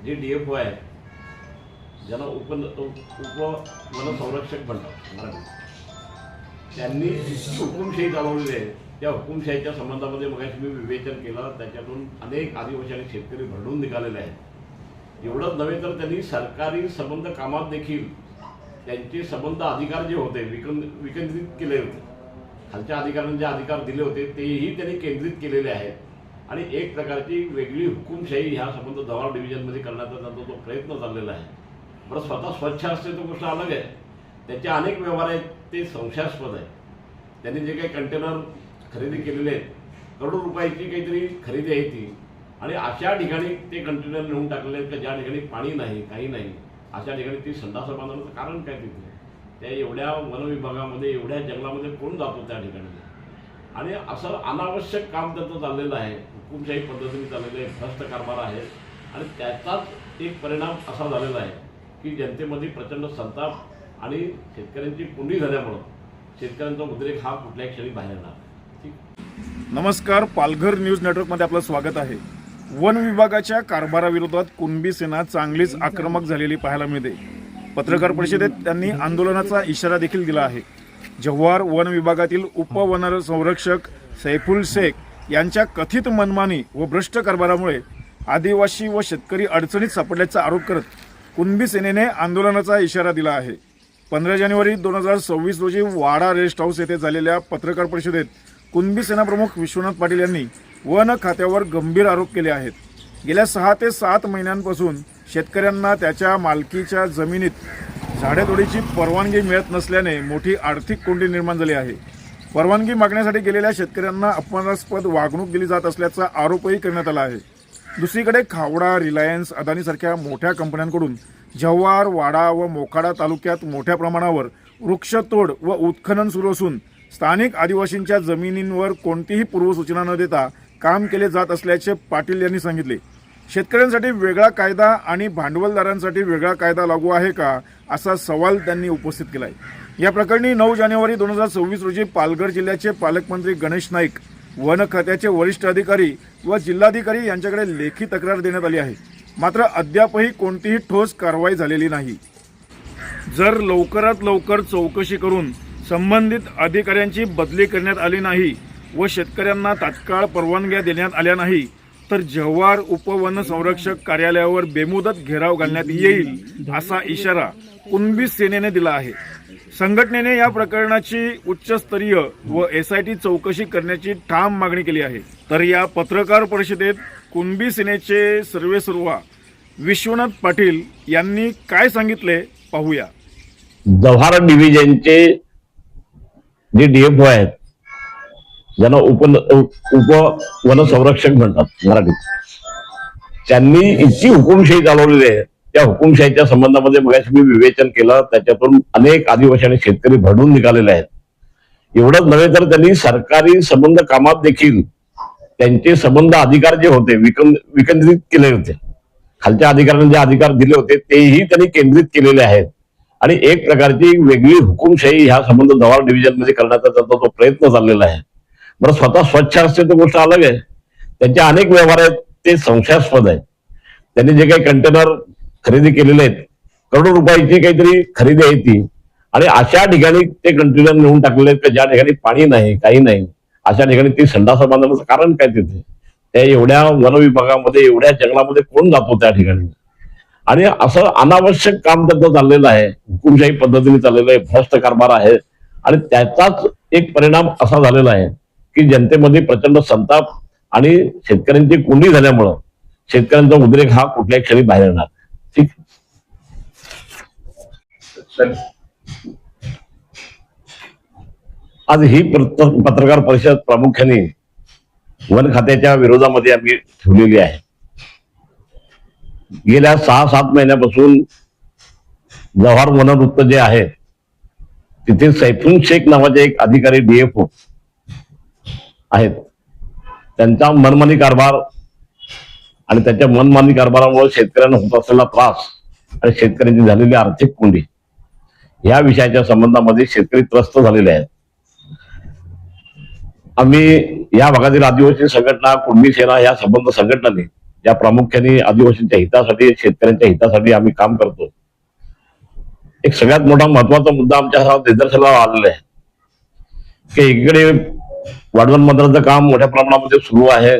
जे DFO आहे ज्यांना वन संरक्षक म्हणतात मराठी, त्यांनी हुकुमशाही चालवलेली आहे. त्या हुकुमशाहीच्या संबंधामध्ये मगाशी मी विवेचन केलं, त्याच्यातून अनेक आदिवासी आणि शेतकरी भरडून निघालेले आहेत. एवढंच नव्हे तर त्यांनी सरकारी संबंध कामात देखील त्यांचे संबंध अधिकार जे होते विकेंद्रित केले होते. खालच्या अधिकाऱ्यांना जे अधिकार दिले होते तेही त्यांनी केंद्रित केलेले आहेत आणि एक प्रकारची वेगळी हुकुमशाही ह्या संबंध जव्हार डिव्हिजनमध्ये करण्याचा त्यांचा तो प्रयत्न चाललेला आहे. बरं, स्वतः स्वच्छ असते तो गोष्ट अलग आहे, त्याचे अनेक व्यवहार आहेत ते संशयास्पद आहे. त्यांनी जे काही कंटेनर खरेदी केलेले आहेत, करोडो रुपयाची काहीतरी खरेदी आहे ती, आणि अशा ठिकाणी ते कंटेनर नेऊन टाकलेले आहेत की ज्या ठिकाणी पाणी नाही, काही नाही, अशा ठिकाणी ती संडास बांधण्याचं कारण काय तिथे? त्या एवढ्या वनविभागामध्ये एवढ्या जंगलामध्ये कोण जातो त्या ठिकाणी? आणि असं अनावश्यक काम त्यांचं चाललेलं आहे, हुकुमशाही पद्धतीने चाललेलं आहे, भ्रष्ट कारभार आहे. आणि त्याचाच एक परिणाम असा झालेला आहे की जनतेमध्ये प्रचंड संताप आणि शेतकऱ्यांची कोंडी झाल्यामुळं शेतकऱ्यांचा उद्रेक हा कुठल्याही क्षणी बाहेर येणार. नमस्कार, पालघर न्यूज नेटवर्कमध्ये आपलं स्वागत आहे. वन विभागाच्या कारभाराविरोधात कुणबी सेना चांगलीच आक्रमक झालेली पाहायला मिळते. पत्रकार परिषदेत त्यांनी आंदोलनाचा इशारा देखील दिला आहे. जव्हार वन विभागातील उपवन संरक्षक सैफुल शेख यांच्या कथित मनमानी व भ्रष्ट कारभारामुळे आदिवासी व शेतकरी अडचणीत सापडल्याचा आरोप करत कुणबी सेनेने आंदोलनाचा इशारा दिला आहे. 15 जानेवारी 2026 रोजी वाडा रेस्ट हाऊस येथे झालेल्या पत्रकार परिषदेत कुणबी सेना प्रमुख विश्वनाथ पाटील यांनी वन खात्यावर गंभीर आरोप केले आहेत. गेल्या 6 ते 7 महिन्यांपासून शेतकऱ्यांना त्याच्या मालकीच्या जमिनीत झाडेतोडीची परवानगी मिळत नसल्याने मोठी आर्थिक कोंडी निर्माण झाली आहे. परवानगी मागण्यासाठी गेलेल्या शेतकऱ्यांना अपमानास्पद वागणूक दिली जात असल्याचा आरोपही करण्यात आला आहे. दुसरीकडे खावडा, रिलायन्स, अदानीसारख्या मोठ्या कंपन्यांकडून जव्हार, वाडा व मोखाडा तालुक्यात मोठ्या प्रमाणावर वृक्षतोड व उत्खनन सुरू असून स्थानिक आदिवासींच्या जमिनींवर कोणतीही पूर्वसूचना न देता काम केले जात असल्याचे पाटील यांनी सांगितले. शेतकऱ्यांसाठी वेगळा कायदा आणि भांडवलदारांसाठी वेगळा कायदा लागू आहे का, असा सवाल त्यांनी उपस्थित केला आहे. या प्रकरणी 9 जानेवारी 2026 रोजी पालघर जिल्ह्याचे पालकमंत्री गणेश नाईक, वन खात्याचे वरिष्ठ अधिकारी व जिल्हाधिकारी यांच्याकडे लेखी तक्रार देण्यात आली आहे. मात्र अद्यापही कोणतीही ठोस कारवाई झालेली नाही. जर लवकरात लवकर चौकशी करून संबंधित अधिकाऱ्यांची बदली करण्यात आली नाही व शेतकऱ्यांना तात्काळ परवानग्या देण्यात आल्या नाही तर जव्हार उपवन संरक्षक कार्यालयावर बेमुदत घेराव घालण्यात येईल, असा इशारा कुणबी सेनेने दिला आहे. संघटनेने या प्रकरणाची उच्चस्तरीय व SIT चौकशी करण्याची ठाम मागणी केली आहे. तर या पत्रकार परिषदेत कुणबी सेनेचे सर्वेसर्वा विश्वनाथ पाटील यांनी काय सांगितले पाहूया. जव्हार डिव्हिजनचे जे DFO आहेत ज्यांना उपवन संरक्षक म्हणतात मराठीत, त्यांनी इतकी हुकुमशाही चालवलेली आहे. त्या हुकुमशाहीच्या संबंधामध्ये मगाशी मी विवेचन केलं, त्याच्यातून अनेक आदिवासी आणि शेतकरी भरडून निघालेले आहेत. एवढंच नव्हे तर त्यांनी सरकारी संबंध कामात देखील त्यांचे संबंध अधिकार जे होते विकेंद्रित केले होते. खालच्या अधिकाऱ्यांना जे अधिकार दिले होते तेही त्यांनी केंद्रित केलेले आहेत आणि एक प्रकारची वेगळी हुकुमशाही ह्या संबंध जव्हार डिव्हिजनमध्ये करण्याचा त्यांचा तो प्रयत्न चाललेला आहे. बरं, स्वतः स्वच्छ असते तो गोष्ट अलग आहे, त्यांचे अनेक व्यवहार आहेत ते संशयास्पद आहेत. त्यांनी जे काही कंटेनर खरेदी केलेले आहेत, करोडो रुपयाची काहीतरी खरेदी आहे ती, आणि अशा ठिकाणी ते कंटेनर नेऊन टाकलेले आहेत की ज्या ठिकाणी पाणी नाही, काही नाही, अशा ठिकाणी ती संडास बांधण्याचं कारण काय तिथे? त्या एवढ्या वनविभागामध्ये एवढ्या जंगलामध्ये कोण जातो त्या ठिकाणी? आणि असं अनावश्यक काम त्यांचं चाललेलं आहे, हुकुमशाही पद्धतीने चाललेलं आहे, भ्रष्ट कारभार आहे. आणि त्याचाच एक परिणाम असा झालेला आहे की जनतेमध्ये प्रचंड संताप आणि शेतकऱ्यांची कोंडी झाल्यामुळं शेतकऱ्यांचा उद्रेक हा कुठल्याही क्षणी बाहेर येणार. ठीक. आज ही पत्रकार परिषद प्रामुख्याने वन खात्याच्या विरोधामध्ये आम्ही ठेवलेली आहे. गेल्या 6-7 महिन्यापासून जव्हार वनवृत्त जे आहे तिथे सैफुल शेख नावाचे एक अधिकारी DFO आहेत. त्यांचा मनमानी कारभार आणि त्याच्या मनमानी कारभारामुळे शेतकऱ्यांना होत असलेला त्रास आणि शेतकऱ्यांची झालेली आर्थिक कोंडी या विषयाच्या संबंधामध्ये शेतकरी त्रस्त झालेले आहेत. आम्ही या भागातील आदिवासी संघटना, कुणबी सेना या संबंध संघटनांनी ज्या प्रामुख्याने आदिवासींच्या हितासाठी शेतकऱ्यांच्या हितासाठी आम्ही काम करतो, एक सगळ्यात मोठा महत्वाचा मुद्दा आमच्या निदर्शनाला आलेला आहे की एकीकडे वाढवण मंत्र्याचं काम मोठ्या प्रमाणामध्ये सुरू आहे,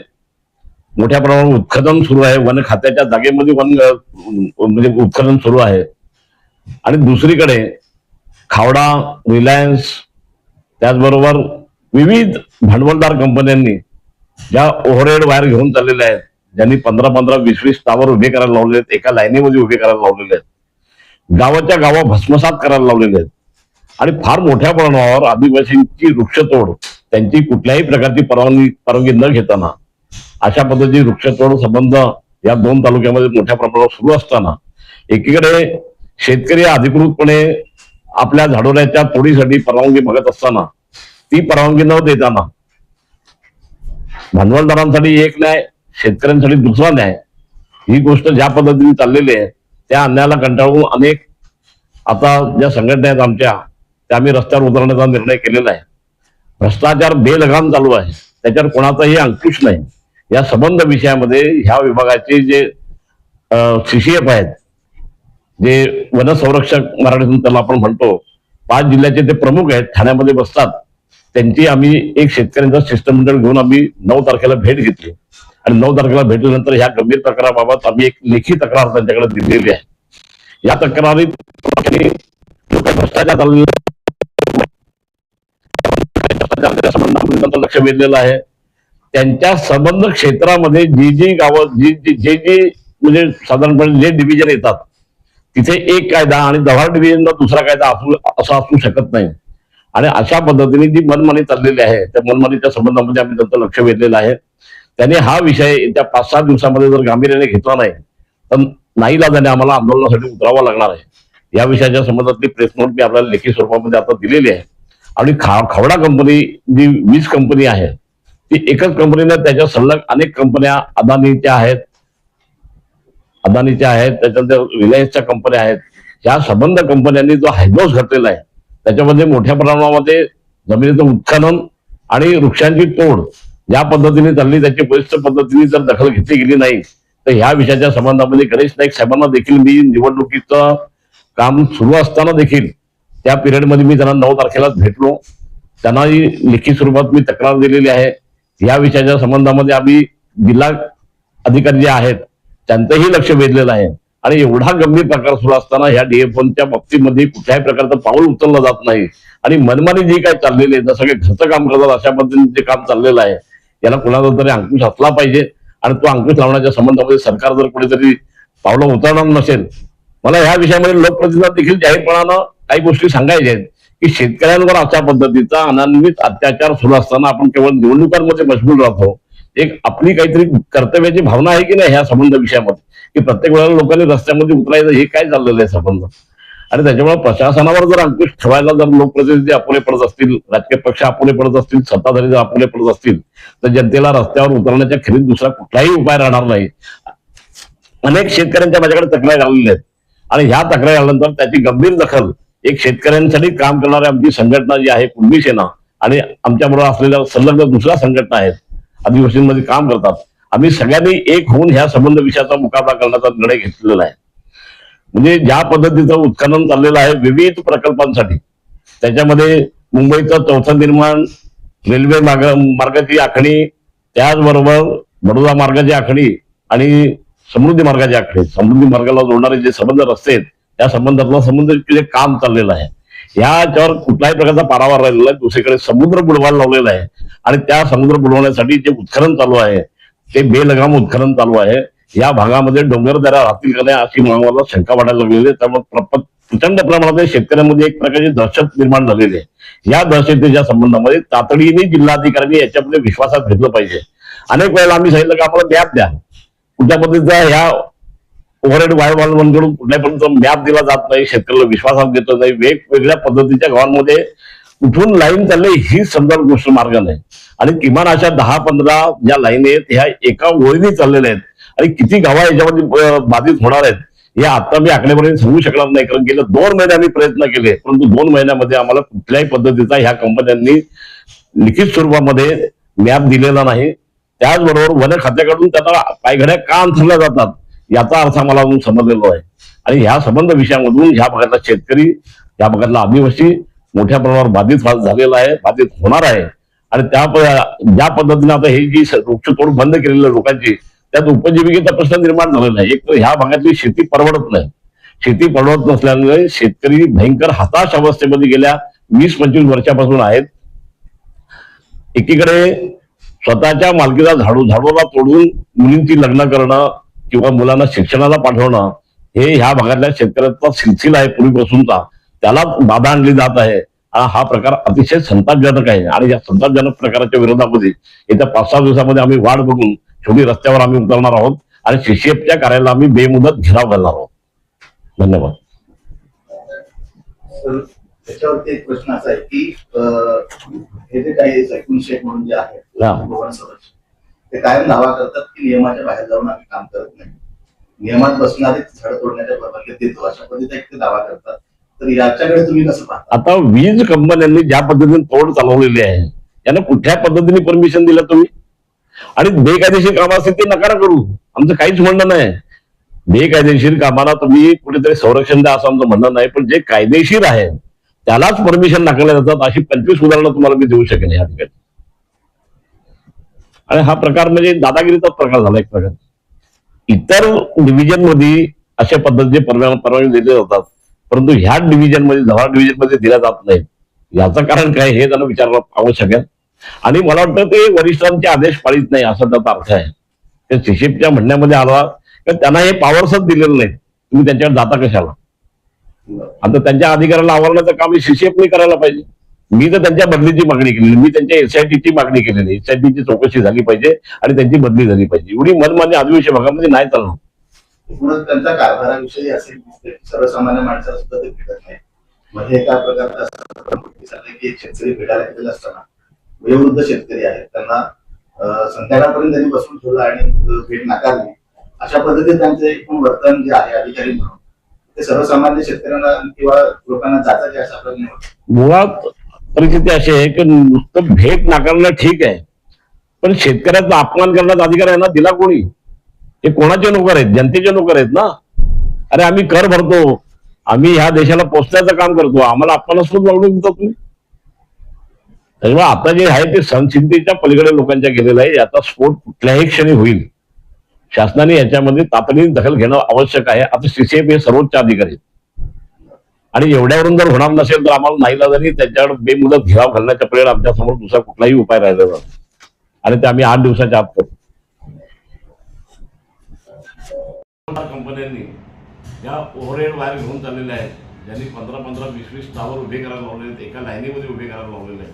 मोठ्या प्रमाणात उत्खनन सुरू आहे, वन खात्याच्या जागेमध्ये म्हणजे उत्खनन सुरू आहे, आणि दुसरीकडे खावडा, रिलायन्स, त्याचबरोबर विविध भांडवलदार कंपन्यांनी ज्या ओव्हरहेड वायर घेऊन चाललेल्या आहेत, ज्यांनी 15-15, 20-20 टावर उभे करायला लावले आहेत, एका लाईनीमध्ये उभे करायला लावलेले आहेत, गावाच्या गावा भस्मसात करायला लावलेले आहेत, आणि फार मोठ्या प्रमाणावर आदिवासींची वृक्षतोड त्यांची कुठल्याही प्रकारची परवानगी न घेताना अशा पद्धतीची वृक्षतोड संबंध या 2 तालुक्यामध्ये मोठ्या प्रमाणावर सुरू असताना एकीकडे शेतकरी अधिकृतपणे आपल्या झाडोऱ्याच्या तोडीसाठी परवानगी मागत असताना ती परवानगी न देताना भांडवलदारांसाठी एक न्याय, शेतकऱ्यांसाठी दुसरा न्याय, ही गोष्ट ज्या पद्धतीने चाललेली आहे त्या अन्यायाला कंटाळून अनेक आता ज्या संघटना आहेत आमच्या, त्या आम्ही रस्त्यावर उतरण्याचा निर्णय केलेला आहे. भ्रष्टाचार बेलगाम चालू आहे, त्याच्यावर कोणाचाही अंकुश नाही. या संबंध विषयामध्ये ह्या विभागाचे जे CCF आहेत, जे वनसंरक्षक मराठीतून त्याला आपण म्हणतो, 5 जिल्ह्याचे ते प्रमुख आहेत, ठाण्यामध्ये बसतात, त्यांची आम्ही एक शेतकऱ्यांचा शिष्टमंडळ घेऊन आम्ही 9 तारखेला भेट घेतली, आणि 9 तारखेला भेटल्यानंतर ह्या गंभीर तक्राराबाबत आम्ही एक लेखी तक्रार त्यांच्याकडे दिलेली आहे. या तक्रारीत भ्रष्टाचार संबंधामध्ये लक्ष वेधलेलं आहे. त्यांच्या संबंध क्षेत्रामध्ये जी गावं जी म्हणजे साधारणपणे जे डिव्हिजन येतात तिथे एक कायदा आणि जव्हार डिव्हिजनला दुसरा कायदा असा असू शकत नाही, आणि अशा पद्धतीने जी मनमानी चाललेली आहे त्या मनमानीच्या संबंधामध्ये आम्ही त्यांचं लक्ष वेधलेलं आहे. त्याने हा विषय येत्या 5-6 दिवसामध्ये जर गांभीर्याने घेतला नाही तर नाईलाजाने आम्हाला आंदोलनासाठी उतरावं लागणार आहे. या विषयाच्या संबंधातली प्रेस नोट मी आपल्याला लेखी स्वरूपामध्ये आता दिलेली आहे. आणि खावडा कंपनी जी वीज कंपनी आहे ती एकच कंपनीने त्याच्या सलग अनेक कंपन्या अदानीच्या आहेत, त्याच्यानंतर रिलायन्सच्या कंपन्या आहेत. या संबंध कंपन्यांनी जो हैदोस घातलेला आहे त्याच्यामध्ये मोठ्या प्रमाणामध्ये जमिनीचं उत्खनन आणि वृक्षांची तोड ज्या पद्धतीने चालली त्याची बलिष्ठ पद्धतीने जर दखल घेतली गेली नाही तर ह्या विषयाच्या संबंधामध्ये गणेश नाईक साहेबांना देखील मी निवडणुकीचं काम सुरू असताना देखील त्या पिरियडमध्ये मी त्यांना 9 तारखेलाच भेटलो, त्यांनाही लेखी स्वरूपात मी तक्रार दिलेली आहे. या विषयाच्या संबंधामध्ये आम्ही जिल्हा अधिकारी जे आहेत त्यांचंही लक्ष वेधलेलं आहे, आणि एवढा गंभीर प्रकार सुरू असताना ह्या DF1च्या बाबतीमध्ये कुठल्याही प्रकारचं पाऊल उचललं जात नाही, आणि मनमानी जी काय चाललेली आहे, सगळे घरचं काम करतात अशा पद्धतीने जे काम चाललेलं आहे याला कुणाचा तरी अंकुश असला पाहिजे. आणि तो अंकुश लावण्याच्या संबंधामध्ये सरकार जर कुठेतरी पावलं उचलणार नसेल, मला ह्या विषयामध्ये लोकप्रतिनिधी देखील जाहीरपणानं काही गोष्टी सांगायच्या आहेत की शेतकऱ्यांवर अशा पद्धतीचा अनान्वित अत्याचार सुरू असताना आपण केवळ निवडणुकांमध्ये मशगूल राहतो. एक आपली काहीतरी कर्तव्याची भावना आहे की नाही ह्या संबंध विषयामध्ये, की प्रत्येक वेळेला लोकांनी रस्त्यामध्ये उतरायचं, हे काय चाललेलं आहे संबंध. आणि त्याच्यामुळे प्रशासनावर जर अंकुश ठेवायला जर लोकप्रतिनिधी अपुरे पडत असतील, राजकीय पक्ष अपुरे पडत असतील, सत्ताधारी जर अपुरे पडत असतील तर जनतेला रस्त्यावर उतरण्याच्या खेरीत दुसरा कुठलाही उपाय राहणार नाही. अनेक शेतकऱ्यांच्या माझ्याकडे तक्रारी आलेल्या आहेत, आणि ह्या तक्रारी आल्यानंतर त्याची गंभीर दखल एक शेतकऱ्यांसाठी काम करणारी आमची संघटना जी आहे कुणबी सेना, आणि आमच्याबरोबर असलेल्या संलग्न दुसऱ्या संघटना आहेत आदिवासींमध्ये काम करतात, आम्ही सगळ्यांनी एक होऊन ह्या संबंध विषयाचा मुकाबला करण्याचा निर्णय घेतलेला आहे. म्हणजे ज्या पद्धतीचं उत्खनन चाललेलं आहे विविध प्रकल्पांसाठी, त्याच्यामध्ये मुंबईचं चौथं निर्माण, रेल्वे मार्गाची आखणी, त्याचबरोबर बडोदा मार्गाची आखणी आणि समृद्धी मार्गाची आखणी, समृद्धी मार्गाला जोडणारे जे संबंध रस्ते आहेत त्या संबंधातलं जे काम चाललेलं आहे याच्यावर कुठल्याही प्रकारचा पारावार राहिलेला आहे. दुसरीकडे समुद्र बुडवायला लावलेला आहे, आणि त्या समुद्र बुडवण्यासाठी जे उत्खनन चालू आहे ते बेलगाम उत्खनन चालू आहे. या भागामध्ये डोंगरदऱ्या राहतील का नाही अशी मला शंका वाटायला लागलेली आहे. त्यामुळे प्रचंड प्रमाणात शेतकऱ्यांमध्ये एक प्रकारची दहशत निर्माण झालेली आहे. या दहशतीच्या संबंधामध्ये तातडीने जिल्हाधिकाऱ्यांनी याच्यामध्ये विश्वासात घेतलं पाहिजे. अनेक वेळेला आम्ही सांगितलं की आम्हाला मॅप द्या, कुठल्या पद्धतीचा ह्या ओव्हरहेड वायरमॅनकडून कुठल्या पद्धतीचा मॅप दिला जात नाही, शेतकऱ्याला विश्वासात घेतलं नाही. वेगवेगळ्या पद्धतीच्या गावांमध्ये कुठून लाईन चालले ही समजा गोष्ट मार्ग नाही, आणि किमान अशा 10-15 ज्या लाईन आहेत ह्या एका ओळीने चाललेल्या आहेत, आणि किती गावा याच्यामध्ये बाधित होणार आहेत हे आता मी आकडेपर्यंत सांगू शकणार नाही, कारण गेल्या 2 महिने आम्ही प्रयत्न केले, परंतु 2 महिन्यामध्ये आम्हाला कुठल्याही पद्धतीचा ह्या कंपन्यांनी लिखित स्वरूपामध्ये मॅप दिलेला नाही. त्याचबरोबर वन खात्याकडून त्यांना पायघड्या का अंथरल्या जातात याचा अर्थ मला अजून समजलेला आहे. आणि ह्या संबंध विषयामधून ह्या भागातला शेतकरी, ह्या भागातला आदिवासी मोठ्या प्रमाणावर बाधित झालेला आहे, बाधित होणार आहे. आणि ज्या पद्धतीने आता ही जी वृक्षतोड बंद केलेली आहे लोकांची, त्यात उपजीविकेचा प्रश्न निर्माण झालेला आहे. एक तर ह्या भागातली शेती परवडत नाही. शेती परवडत नसल्यामुळे शेतकरी भयंकर हताश अवस्थेमध्ये गेल्या 20-25 वर्षापासून आहेत. एकीकडे स्वतःच्या मालकीचा झाडोला तोडून मुलींची लग्न करणं किंवा मुलांना शिक्षणाला पाठवणं हे ह्या भागातल्या शेतकऱ्याचा सिलसिला आहे पूर्वीपासूनचा, त्याला बाधा आणली जात आहे. हा प्रकार अतिशय संतापजनक आहे. आणि या संतापजनक प्रकाराच्या विरोधामध्ये येत्या 5-6 दिवसामध्ये आम्ही वाट बघून शेवटी रस्त्यावर आम्ही उतरणार आहोत आणि सीसीएफच्या कार्यालयाला आम्ही बेमुदत घेराव घालणार आहोत. धन्यवाद. त्याच्यावरती एक प्रश्न असा आहे की हे जे काही सैफुल शेख म्हणून जे आहे वन संरक्षक, ते कायम दावा करतात की नियमाच्या बाहेर जाऊन आम्ही काम करत नाही, नियमात बसणारे झाड तोडण्याच्या परवानगी देतो, अशा पद्धतीचा एक ते दावा करतात. तर याच्याकडे तुम्ही कसं पाहता? आता वीज कंपन्यांनी ज्या पद्धतीने तोड चालवलेली आहे त्यांना कुठल्या पद्धतीने परमिशन दिलं तुम्ही? आणि बेकायदेशीर काम असतील ते नकार करू, आमचं काहीच म्हणणं नाही. बेकायदेशीर कामाला तुम्ही कुठेतरी संरक्षण द्या असं आमचं म्हणणं नाही, पण जे कायदेशीर आहे त्यालाच परमिशन नाकारल्या जातात अशी 25 उदाहरणं तुम्हाला मी देऊ शकेन या ठिकाणी. आणि हा प्रकार म्हणजे दादागिरीचाच प्रकार झाला एक प्रकार. इतर डिव्हिजन मध्ये अशा पद्धतीचे परवानगी दिले जातात, परंतु ह्या डिव्हिजन मध्ये, जव्हार डिव्हिजन मध्ये दिल्या जात नाही. याचं कारण काय हे त्यांना विचारणं आवश्यक आहे. आणि मला वाटतं ते वरिष्ठांचे आदेश पाळीत नाही असा त्याचा अर्थ आहे. त्या सीसीएफच्या म्हणण्यामध्ये आला तर त्यांना हे पॉवर्सच दिलेलं नाही, तुम्ही त्यांच्यावर जाता कशाला? आता त्यांच्या अधिकाऱ्याला आवरण्याचं काम सीसीएफने करायला पाहिजे. मी तर त्यांच्या बदलीची मागणी केलेली, मी त्यांच्या एसआयटीची मागणी केलेली, एसआयटीची चौकशी झाली पाहिजे आणि त्यांची बदली झाली पाहिजे. एवढी मनमानी आदिवासी भागामध्ये नाही चालणार. त्यांचा कारभाराविषयी असे सर्वसामान्य माणसाला सुद्धा ते भेटत नाही. म्हणजे एका प्रकारचा की एक शेतकरी भेटायला गेलेला असताना वयोवृद्ध शेतकरी आहेत, त्यांना संध्याकाळपर्यंत त्यांनी बसून ठेवलं आणि भेट नाकारली. अशा पद्धतीने त्यांचे एकूण वर्तन जे आहे अधिकारी म्हणून ते सर्वसामान्य शेतकऱ्यांना किंवा लोकांना जातात अशा प्रकारे. मुळात परिस्थिती अशी आहे की नुसतं भेट नाकारणं ठीक आहे, पण शेतकऱ्याचा अपमान करण्याचा अधिकार यांना दिला कोणी? हे कोणाचे नोकर आहेत? जनतेचे नोकर आहेत ना. अरे आम्ही कर भरतो, आम्ही ह्या देशाला पोचण्याचं काम करतो, आम्हाला अपमानास्पद वागणूक देतो तुम्ही. त्यामुळे आता जे आहे ते सहनशीलतेच्या पलीकडे लोकांच्या गेलेलं आहे. याचा स्फोट कुठल्याही क्षणी होईल. शासनाने याच्यामध्ये तातडीने दखल घेणं आवश्यक आहे. आता सीसीएफ हे सर्वोच्च अधिकारी आहेत आणि एवढ्यावरून जर होणार नसेल तर आम्हाला नाईलाजाने त्यांच्याकडे बेमुदत घेराव घालण्याच्या प्रेरणा आमच्या समोर दुसरा कुठलाही उपाय राहिला नाही आणि ते आम्ही 8 दिवसाच्या आत करू. कंपन्यांनी या ओव्हरहेड वायर घेऊन चाललेल्या आहेत, ज्यांनी 15-15-20-20 टावर उभे करायला लावलेले आहेत, एका लाईनीमध्ये उभे करायला लावलेले आहेत,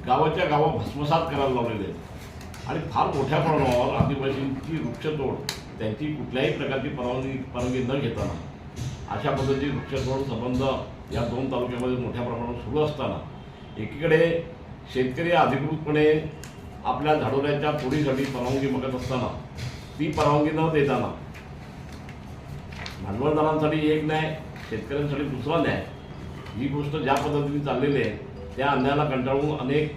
गावाच्या गावात भस्मसात करायला लावलेले आहेत आणि फार मोठ्या प्रमाणावर आदिवासींची वृक्षतोड त्यांची कुठल्याही प्रकारची परवानगी न घेताना अशा पद्धतीची वृक्षतोड संबंध या 2 तालुक्यामध्ये मोठ्या प्रमाणावर सुरू असताना एकीकडे शेतकरी अधिकृतपणे आपल्या झाडोऱ्याच्या तोडीसाठी परवानगी मागत असताना ती परवानगी न देताना भांडवलदारांसाठी एक न्याय, शेतकऱ्यांसाठी दुसरा न्याय, ही गोष्ट ज्या पद्धतीने चाललेली आहे त्या अन्यायाला कंटाळून अनेक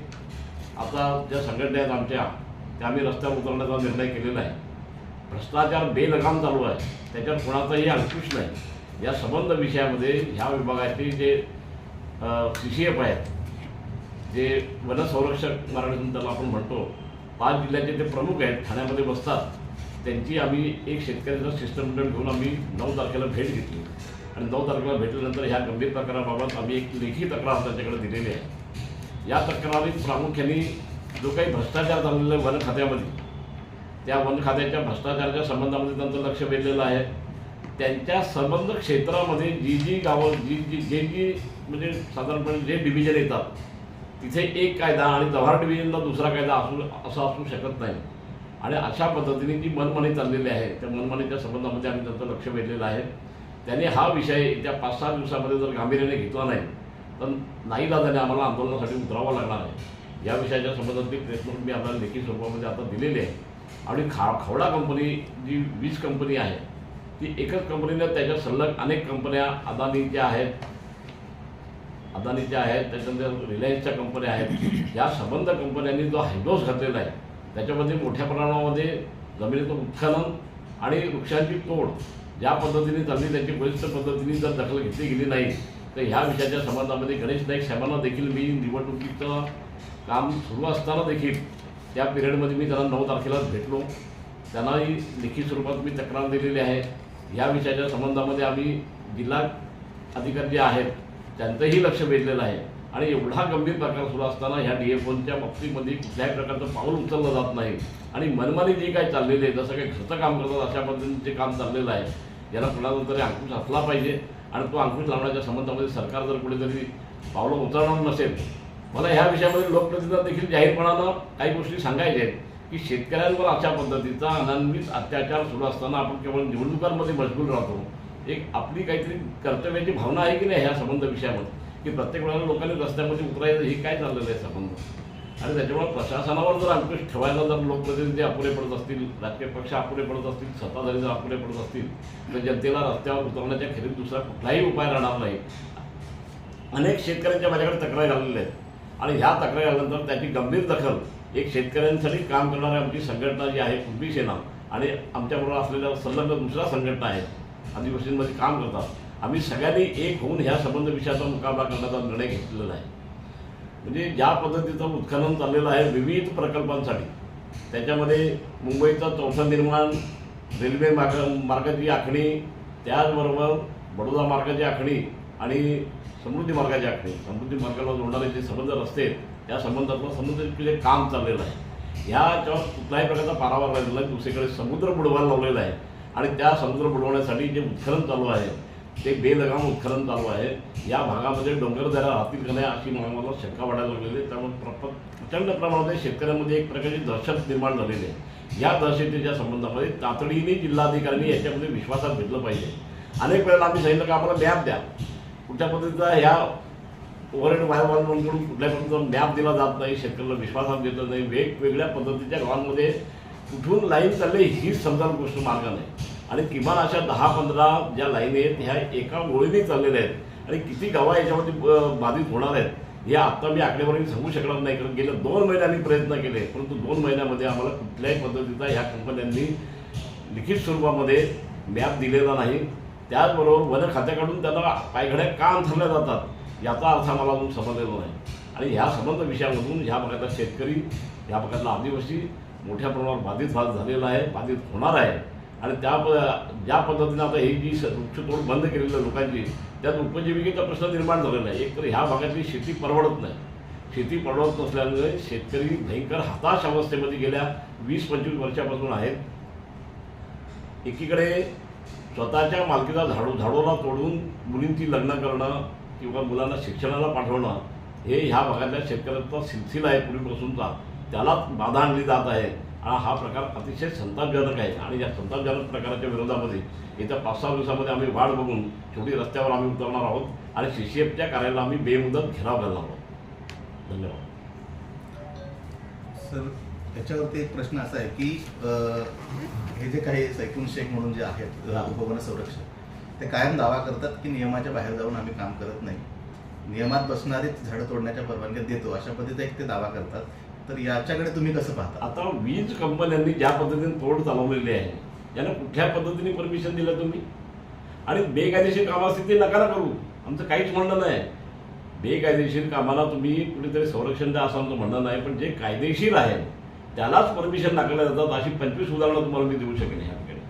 आता ज्या संघटना आहेत आमच्या त्या आम्ही रस्त्यावर उतरण्याचा निर्णय केलेला आहे. भ्रष्टाचार बेलगाम चालू आहे, त्याच्यावर कोणाचाही अंकुश नाही. या संबंध विषयामध्ये ह्या विभागाचे जे सीसीएफ आहेत, जे वनसंरक्षक मराठीतून त्याला आपण म्हणतो, 5 जिल्ह्याचे ते प्रमुख आहेत, ठाण्यामध्ये बसतात. त्यांची आम्ही एक शेतकऱ्याचा शिष्टमंडळ घेऊन आम्ही 9 तारखेला भेट घेतली आणि 9 तारखेला भेटल्यानंतर ह्या गंभीर प्रकाराबाबत आम्ही एक लेखी तक्रार त्यांच्याकडे दिलेली आहे. या तक्रारीत प्रामुख्याने जो काही भ्रष्टाचार झालेला आहे वन खात्यामध्ये, त्या वन खात्याच्या भ्रष्टाचाराच्या संबंधामध्ये त्यांचं लक्ष वेधलेलं आहे. त्यांच्या संबंध क्षेत्रामध्ये जी गावं जी म्हणजे साधारणपणे जे डिव्हिजन येतात तिथे एक कायदा आणि जव्हार डिव्हिजनला दुसरा कायदा असं असू शकत नाही. आणि अशा पद्धतीने जी मनमानी चाललेली आहे त्या मनमानीच्या संबंधामध्ये आम्ही त्यांचं लक्ष वेधलेलं आहे. त्यांनी हा विषय येत्या 5-6 दिवसामध्ये जर गांभीर्याने घेतला नाही तर नाईलाजाने आम्हाला आंदोलनासाठी उतरावं लागणार आहे. या विषयाच्या संबंधातली प्रेस नोट मी आपल्याला लेखी स्वरूपामध्ये आता दिलेली आहे. आणि खवडा कंपनी जी वीज कंपनी आहे ती एकच कंपनीने त्याच्या सलग अनेक कंपन्या अदानीच्या आहेत, त्याच्यानंतर रिलायन्सच्या कंपन्या आहेत. या संबंध कंपन्यांनी जो हैदोस घातलेला आहे त्याच्यामध्ये मोठ्या प्रमाणामध्ये जमिनीचं उत्खनन आणि वृक्षांची तोड ज्या पद्धतीने चालली त्याची बलिष्ठ पद्धतीने जर दखल घेतली गेली नाही तर ह्या विषयाच्या संबंधामध्ये गणेश नाईक साहेबांना देखील मी निवडणुकीचं काम सुरू असताना देखील त्या पिरियडमध्ये मी त्यांना 9 तारखेला भेटलो. त्यांनाही लिखित स्वरूपात मी तक्रार दिलेली आहे. या विषयाच्या संबंधामध्ये आम्ही जिल्हा अधिकारी जे आहेत त्यांचंही लक्ष वेधलेलं आहे आणि एवढा गंभीर प्रकार सुरू असताना ह्या DF1च्या बाबतीमध्ये कुठल्याही प्रकारचं पाऊल उचललं जात नाही आणि मनमानी जे काही चाललेले आहे जसं काही घरचं काम करतात अशा पद्धतीने जे काम चाललेलं आहे याला कुणाला तरी अंकुश असला पाहिजे आणि तो अंकुश लावण्याच्या संबंधामध्ये सरकार जर कुठेतरी पावलं उचलणार नसेल. मला ह्या विषयामध्ये लोकप्रतिनिधी देखील जाहीरपणानं काही गोष्टी सांगायच्या आहेत की शेतकऱ्यांवर अशा पद्धतीचा अनन्वित अत्याचार सुरू असताना आपण केवळ निवडणुकांमध्ये मशगूल राहतो. एक आपली काहीतरी कर्तव्याची भावना आहे की नाही ह्या संबंध विषयामध्ये की प्रत्येक वेळेला लोकांनी रस्त्यामध्ये उतरायचं हे काय चाललेलं आहे संबंध आणि त्याच्यामुळे प्रशासनावर जर अंकुश ठेवायला जर लोकप्रतिनिधी अपुरे पडत असतील, राजकीय पक्ष अपुरे पडत असतील, सत्ताधारी जर अपुरे पडत असतील तर जनतेला रस्त्यावर उतरण्याच्या खेरीत दुसरा कुठलाही उपाय राहणार नाही. अनेक शेतकऱ्यांच्या माझ्याकडे तक्रारी आलेल्या आहेत आणि ह्या तक्रारी आल्यानंतर त्याची गंभीर दखल एक शेतकऱ्यांसाठी काम करणारी आमची संघटना जी आहे कुणबी सेना आणि आमच्याबरोबर असलेल्या संलग्न दुसऱ्या संघटना आहेत आदिवासींमध्ये काम करतात. आम्ही सगळ्यांनी एक होऊन ह्या संबंध विषयाचा मुकाबला करण्याचा निर्णय घेतलेला आहे. म्हणजे ज्या पद्धतीचं उत्खनन चाललेलं आहे विविध प्रकल्पांसाठी त्याच्यामध्ये मुंबईचं चौथं निर्माण, रेल्वे मार्गाची आखणी, त्याचबरोबर बडोदा मार्गाची आखणी आणि समृद्धी मार्गाची आखणी, समृद्धी मार्गाला जोडणारे जे संबंध रस्ते आहेत त्या संबंधातलं समृद्धीचे काम चाललेलं आहे. ह्याच्यावर कुठल्याही प्रकारचा पारावार राहिलेला नाही. दुसरीकडे समुद्र बुडवायला लावलेला आहे आणि त्या समुद्र बुडवण्यासाठी जे उत्खनन चालू आहे ते बेलगाम उत्खनन चालू आहे. या भागामध्ये डोंगरदऱ्या राहतील का नाही अशी मला शंका वाढायला लागलेली आहे. त्यामुळे प्रचंड प्रमाणामध्ये शेतकऱ्यांमध्ये एक प्रकारची दहशत निर्माण झालेली आहे. या दहशतीच्या संबंधामध्ये तातडीने जिल्हाधिकाऱ्यांनी याच्यामध्ये विश्वासात घेतलं पाहिजे. अनेक वेळेला आम्ही सांगितलं की आम्हाला मॅप द्या, कुठल्या पद्धतीचा ह्या ओव्हरहेड वायरमॅनकडून कुठल्या पद्धतीचा मॅप दिला जात नाही, शेतकऱ्याला विश्वासात घेतलं नाही. वेगवेगळ्या पद्धतीच्या गावांमध्ये कुठून लाईन चालली हीच समजायला गोष्ट मार्ग नाही आणि किमान अशा 10-15 ज्या लाईन आहेत ह्या एका ओळीने चाललेल्या आहेत आणि किती गावं याच्यामध्ये बाधित होणार आहेत हे आत्ता मी आकडेवारी सांगू शकणार नाही. कारण गेल्या 2 महिन्यांनी प्रयत्न केले परंतु 2 महिन्यामध्ये आम्हाला कुठल्याही पद्धतीचा ह्या कंपन्यांनी लिखित स्वरूपामध्ये मॅप दिलेला नाही. त्याचबरोबर वन खात्याकडून त्यांना पायघड्या का अंथरल्या जातात याचा अर्थ आम्हाला अजून समजलेला नाही आणि ह्या संबंध विषयामधून ह्या भागातला शेतकरी, ह्या भागातला आदिवासी मोठ्या प्रमाणावर बाधित झालेला आहे, बाधित होणार आहे आणि ज्या पद्धतीने आता ही जी वृक्षतोड बंद केलेल्या लोकांची त्यात उपजीविकेचा प्रश्न निर्माण झालेला आहे. एकतर ह्या भागातली शेती परवडत नाही. शेती परवडत नसल्यामुळे शेतकरी भयंकर हताश अवस्थेमध्ये गेल्या 20-25 वर्षापासून आहेत. एकीकडे स्वतःच्या मालकीचा झाडोला तोडून मुलींची लग्न करणं किंवा मुलांना शिक्षणाला पाठवणं हे ह्या भागातल्या शेतकऱ्यांचा सिलसिला आहे पूर्वीपासूनचा, त्यालाच बाधा आणली जात आहे. हा प्रकार अतिशय संतापजनक आहे आणि या संतापजनक प्रकाराच्या विरोधामध्ये येत्या 5-6 दिवसामध्ये आम्ही वाट बघून शेवटी रस्त्यावर आम्ही उतरणार आहोत आणि CCFच्या कार्यालयाला आम्ही बेमुदत घेराव घालणार आहोत. धन्यवाद. सर, त्याच्यावरती एक प्रश्न असा आहे की हे जे काही सैफुल शेख म्हणून जे आहेत उपवन संरक्षक ते कायम दावा करतात की नियमाच्या बाहेर जाऊन आम्ही काम करत नाही, नियमात बसणारीच झाडं तोडण्याच्या परवानग्या देतो अशा पद्धतीचा एक ते दावा करतात. तर याच्याकडे तुम्ही कसं पाहता? आता वीज कंपन्यांनी ज्या पद्धतीने तोड चालवलेली आहे याला कुठल्या पद्धतीने परमिशन दिलं तुम्ही आणि बेकायदेशीर कामासाठी ते नका करू, आमचं काहीच म्हणणं नाही. बेकायदेशीर कामाला तुम्ही कुठेतरी संरक्षण द्या असं आमचं म्हणणं नाही, पण जे कायदेशीर आहे त्यालाच परमिशन नाकारल्या जातात अशी 25 उदाहरणं तुम्हाला मी देऊ शकेन ह्या ठिकाणी.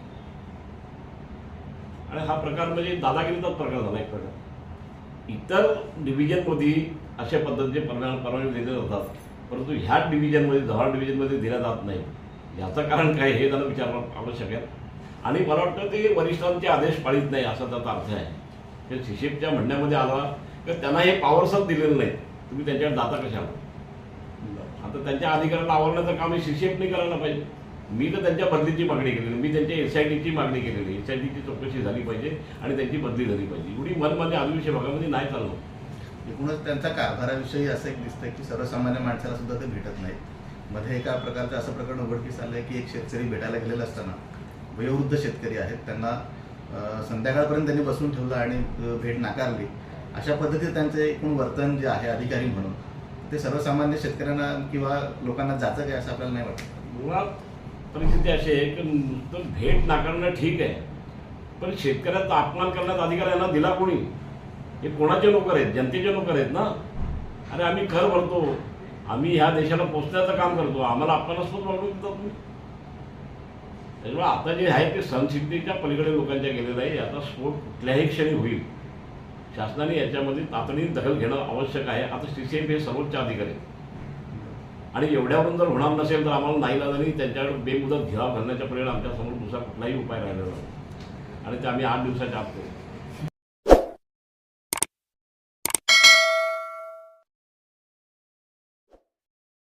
आणि हा प्रकार म्हणजे दादागिरीचाच प्रकार झाला एक प्रकार. इतर डिव्हिजनमध्ये अशा पद्धतीचे परवानगी दिले जातात परंतु ह्या डिव्हिजनमध्ये जव्हार डिव्हिजनमध्ये दिल्या जात नाही. याचं कारण काय हे त्यांना विचारणं आवश्यक आहे आणि मला वाटतं ते वरिष्ठांचे आदेश पाळीत नाही असा त्याचा अर्थ आहे. ते CCFच्या म्हणण्यामध्ये आला की त्यांना हे पॉवर्सच दिलेलं नाही, तुम्ही त्यांच्याकडे जाता कशाला. आता त्यांच्या अधिकाराला आवरण्याचं काम हे CCFने करायला पाहिजे. मी तर त्यांच्या बदलीची मागणी केलेली, मी त्यांच्या SITची मागणी केलेली, SITची चौकशी झाली पाहिजे आणि त्यांची बदली झाली पाहिजे. एवढी मनमानी आदिवासी भागामध्ये नाही चाललं. एकूणच त्यांच्या कारभाराविषयी असं एक दिसतंय की सर्वसामान्य माणसाला सुद्धा ते भेटत नाहीत. मध्ये एका प्रकारचं असं प्रकरण उघडकीस आलंय की एक शेतकरी भेटायला गेलेला असताना वयोवृद्ध शेतकरी आहेत त्यांना संध्याकाळपर्यंत त्यांनी बसून ठेवलं आणि भेट नाकारली. अशा पद्धतीने त्यांचं एकूण वर्तन जे आहे अधिकारी म्हणून ते सर्वसामान्य शेतकऱ्यांना किंवा लोकांना जातं काय असं आपल्याला नाही वाटत. मुळात परिस्थिती अशी आहे की नुसतं भेट नाकारणं ठीक आहे, पण शेतकऱ्याचा अपमान करण्याचा अधिकार यांना दिला कोणी? हे कोणाचे नोकर आहेत? जनतेचे नोकर आहेत ना. अरे आम्ही कर भरतो, आम्ही ह्या देशाला पोचण्याचं काम करतो, आम्हाला अपमानास्पद वागणूक देता तुम्ही. त्याच्यामुळे आता जे आहे ते सहनशक्तीच्या पलीकडे लोकांच्या गेलेलं आहे. याचा स्फोट कुठल्याही क्षणी होईल. शासनाने याच्यामध्ये तातडीने दखल घेणं आवश्यक आहे. आता CCF हे सर्वोच्च अधिकारी आहेत आणि एवढ्यावरून जर होणार नसेल तर आम्हाला नाईलाजाने त्यांच्याकडे बेमुदत घेराव घालण्याच्या पलीकडे आमच्यासमोर दुसरा कुठलाही उपाय राहिलेला नाही आणि ते आम्ही 8 दिवसाच्या आत करू.